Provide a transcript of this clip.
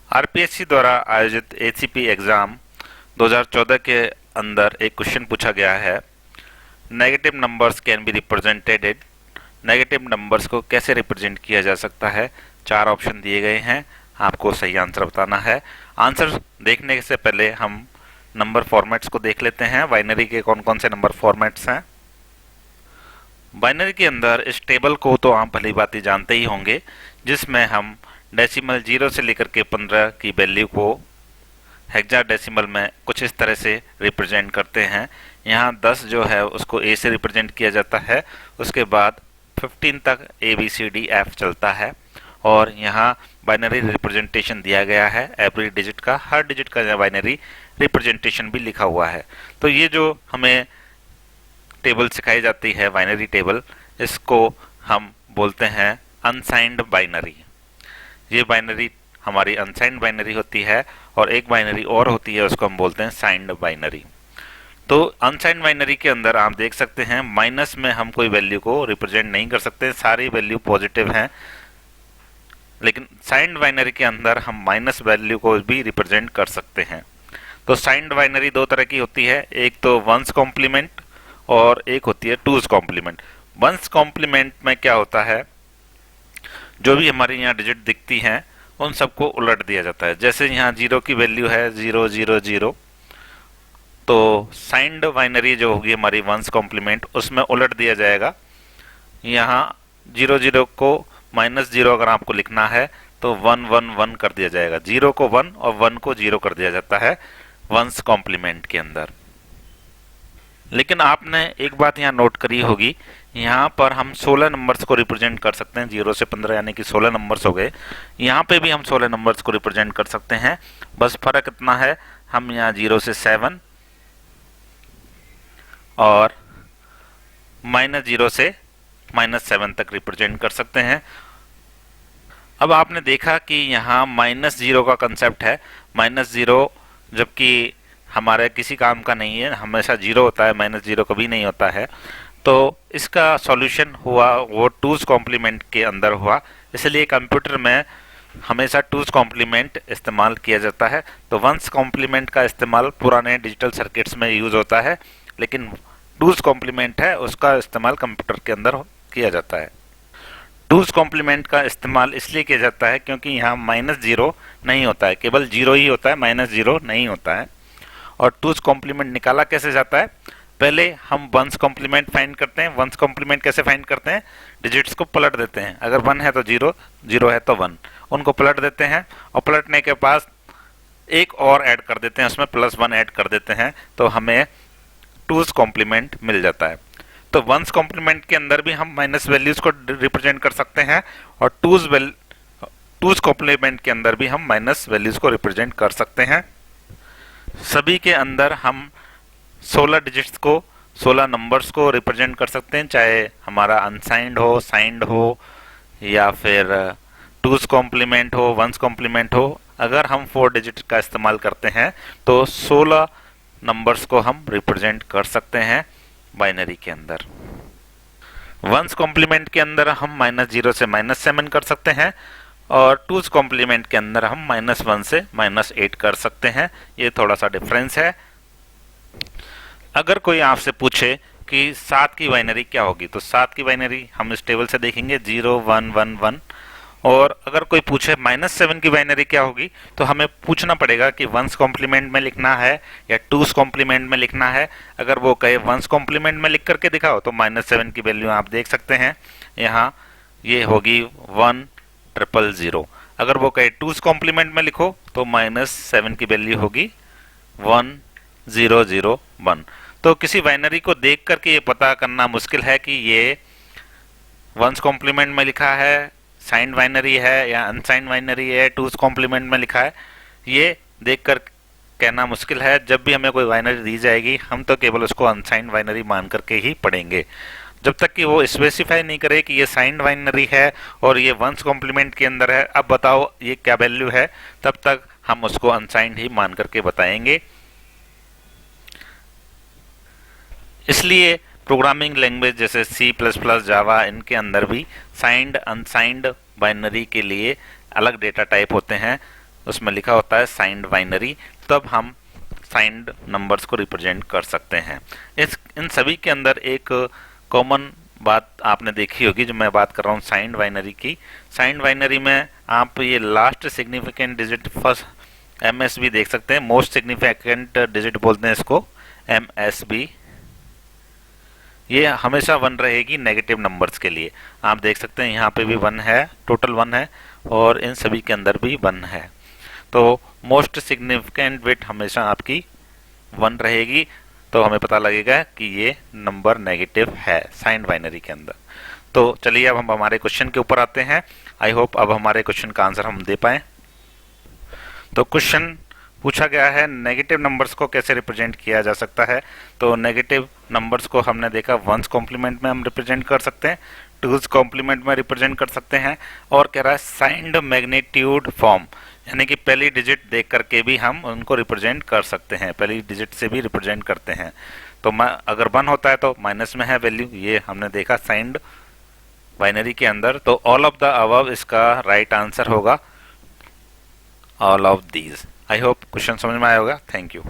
RPSC द्वारा आयोजित ACP exam 2014 के अंदर एक क्वेश्चन पूछा गया है, negative numbers can be represented. Negative numbers को कैसे रिप्रेजेंट किया जा सकता है। 4 ऑप्शन दिए गए हैं, आपको सही आंसर बताना है। आंसर देखने से पहले हम नंबर फॉर्मेट्स को देख लेते हैं। बाइनरी के कौन कौन से नंबर फॉर्मेट्स हैं। बाइनरी के अंदर इस टेबल को तो आप भली भांति जानते ही होंगे, जिसमें हम डेसिमल 0 से लेकर के 15 की वैल्यू को हेक्साडेसिमल में कुछ इस तरह से रिप्रेजेंट करते हैं। यहाँ 10 जो है उसको ए से रिप्रेजेंट किया जाता है, उसके बाद 15 तक ABCDF चलता है और यहाँ बाइनरी रिप्रेजेंटेशन दिया गया है। एवरी डिजिट का, हर डिजिट का बाइनरी रिप्रेजेंटेशन भी लिखा हुआ है। तो ये जो हमें टेबल सिखाई जाती है, बाइनरी टेबल, इसको हम बोलते हैं अनसाइंड बाइनरी। ये बाइनरी हमारी अनसाइंड बाइनरी होती है और एक बाइनरी और होती है, उसको हम बोलते हैं साइंड बाइनरी। तो अनसाइंड बाइनरी के अंदर आप देख सकते हैं माइनस में हम कोई वैल्यू को रिप्रेजेंट नहीं कर सकते, सारी वैल्यू पॉजिटिव हैं। लेकिन साइंड बाइनरी के अंदर हम माइनस वैल्यू को भी रिप्रेजेंट कर सकते हैं। तो साइंड बाइनरी 2 तरह की होती है, एक तो वंस कॉम्प्लीमेंट और एक होती है टूज कॉम्प्लीमेंट। वंस कॉम्प्लीमेंट में क्या होता है, जो भी हमारी यहाँ डिजिट दिखती हैं उन सबको उलट दिया जाता है। जैसे यहाँ 0 की वैल्यू है 0 0 0, तो साइंड बाइनरी जो होगी हमारी वंस कॉम्प्लीमेंट, उसमें उलट दिया जाएगा। यहाँ 0 0 को -0 अगर आपको लिखना है तो 1 1 1 कर दिया जाएगा। 0 को 1 और 1 को 0 कर दिया जाता है वंस कॉम्प्लीमेंट के अंदर। लेकिन आपने एक बात यहाँ नोट करी होगी, यहाँ पर हम 16 नंबर्स को रिप्रेजेंट कर सकते हैं। 0 से 15 यानी कि 16 नंबर्स हो गए। यहाँ पे भी हम 16 नंबर्स को रिप्रेजेंट कर सकते हैं, बस फर्क इतना है, हम यहाँ 0 से 7 और -0 से -7 तक रिप्रेजेंट कर सकते हैं। अब आपने देखा कि यहाँ -0 का कंसेप्ट है। -0 जबकि हमारे किसी काम का नहीं है, हमेशा 0 होता है, -0 कभी नहीं होता है। तो इसका सॉल्यूशन हुआ वो टूज कॉम्प्लीमेंट के अंदर हुआ, इसलिए कंप्यूटर में हमेशा टूज कॉम्प्लीमेंट इस्तेमाल किया जाता है। तो वंस कॉम्प्लीमेंट का इस्तेमाल पुराने डिजिटल सर्किट्स में यूज होता है, लेकिन टूज कॉम्प्लीमेंट है उसका इस्तेमाल कंप्यूटर के अंदर किया जाता है। टूज कॉम्प्लीमेंट का इस्तेमाल इसलिए किया जाता है क्योंकि यहाँ -0 नहीं होता है, केवल 0 ही होता है, -0 नहीं होता है। और टूज कॉम्प्लीमेंट निकाला कैसे जाता है, पहले हम वंस कॉम्प्लीमेंट फाइंड करते हैं। वंस कॉम्प्लीमेंट कैसे फाइंड करते हैं, डिजिट्स को पलट देते हैं। अगर 1 है तो 0, 0 है तो 1, उनको पलट देते हैं और पलटने के पास एक और ऐड कर देते हैं, उसमें +1 ऐड कर देते हैं, तो हमें टूज कॉम्प्लीमेंट मिल जाता है। तो वंस कॉम्प्लीमेंट के अंदर भी हम माइनस वैल्यूज को रिप्रेजेंट कर सकते हैं और टूज कॉम्प्लीमेंट के अंदर भी हम माइनस वैल्यूज को रिप्रेजेंट कर सकते हैं। सभी के अंदर हम 16 डिजिट्स को, 16 नंबर्स को रिप्रेजेंट कर सकते हैं, चाहे हमारा अनसाइंड हो, साइंड हो या फिर टूज कॉम्प्लीमेंट हो, वंस कॉम्प्लीमेंट हो। अगर हम 4 डिजिट का इस्तेमाल करते हैं तो 16 नंबर्स को हम रिप्रेजेंट कर सकते हैं बाइनरी के अंदर। वंस कॉम्प्लीमेंट के अंदर हम -0 से -7 कर सकते हैं और टूज कॉम्प्लीमेंट के अंदर हम -1 से -8 कर सकते हैं। ये थोड़ा सा डिफरेंस है। अगर कोई आपसे पूछे कि 7 की बाइनरी क्या होगी, तो 7 की बाइनरी हम इस टेबल से देखेंगे 0 1 1 1। और अगर कोई पूछे -7 की बाइनरी क्या होगी, तो हमें पूछना पड़ेगा कि वंस कॉम्प्लीमेंट में लिखना है या टूज कॉम्प्लीमेंट में लिखना है। अगर वो कहे वंस कॉम्प्लीमेंट में लिख करके दिखाओ तो -7 की वैल्यू आप देख सकते हैं, यहाँ ये होगी 1000। अगर वो कहे टूज कॉम्प्लीमेंट में लिखो तो -7 की वैल्यू होगी 1001। तो किसी बाइनरी को देख करके ये पता करना मुश्किल है कि ये वंस कॉम्प्लीमेंट में लिखा है, साइंड बाइनरी है या अनसाइंड बाइनरी है, टूज कॉम्प्लीमेंट में लिखा है, ये देखकर कहना मुश्किल है। जब भी हमें कोई बाइनरी दी जाएगी हम तो केवल उसको अनसाइंड बाइनरी मान करके ही पढ़ेंगे। जब तक कि वो स्पेसिफाई नहीं करे कि ये साइंड बाइनरी है और ये वंस कॉम्प्लीमेंट के अंदर है, अब बताओ ये क्या वैल्यू है, तब तक हम उसको अनसाइंड ही मान करके बताएंगे। इसलिए प्रोग्रामिंग लैंग्वेज जैसे C++, जावा, इनके अंदर भी साइंड अनसाइंड बाइनरी के लिए अलग डेटा टाइप होते हैं। उसमें लिखा होता है साइंड बाइनरी, तब हम साइंड नंबर्स को रिप्रेजेंट कर सकते हैं। इन सभी के अंदर एक कॉमन बात आपने देखी होगी, जो मैं बात कर रहा हूँ साइंड बाइनरी की। साइंड बाइनरी में आप ये last significant digit first MSB देख सकते हैं, मोस्ट सिग्निफिकेंट डिजिट बोलते हैं इसको MSB। ये हमेशा 1 रहेगी नेगेटिव नंबर्स के लिए। आप देख सकते हैं यहाँ पे भी 1 है, टोटल 1 है, और इन सभी के अंदर भी 1 है। तो मोस्ट सिग्निफिकेंट बिट हमेशा आपकी 1 रहेगी, तो हमें पता लगेगा कि ये नंबर नेगेटिव है साइंड बाइनरी के अंदर। तो चलिए अब हम हमारे क्वेश्चन के ऊपर आते हैं। आई होप अब हमारे क्वेश्चन का आंसर हम दे पाए। तो क्वेश्चन पूछा गया है नेगेटिव नंबर्स को कैसे रिप्रेजेंट किया जा सकता है। तो नेगेटिव नंबर्स को हमने देखा वंस कॉम्प्लीमेंट में हम रिप्रेजेंट कर सकते हैं, टूज कॉम्प्लीमेंट में रिप्रेजेंट कर सकते हैं, और कह रहा है साइंड मैग्नीट्यूड फॉर्म, यानी कि पहली डिजिट देख करके भी हम उनको रिप्रेजेंट कर सकते हैं, पहली डिजिट से भी रिप्रेजेंट करते हैं। तो अगर 1 होता है तो माइनस में है वैल्यू, ये हमने देखा साइंड बाइनरी के अंदर। तो ऑल ऑफ द अबव इसका राइट आंसर होगा, all of these. I hope question समझ में आया होगा। Thank you.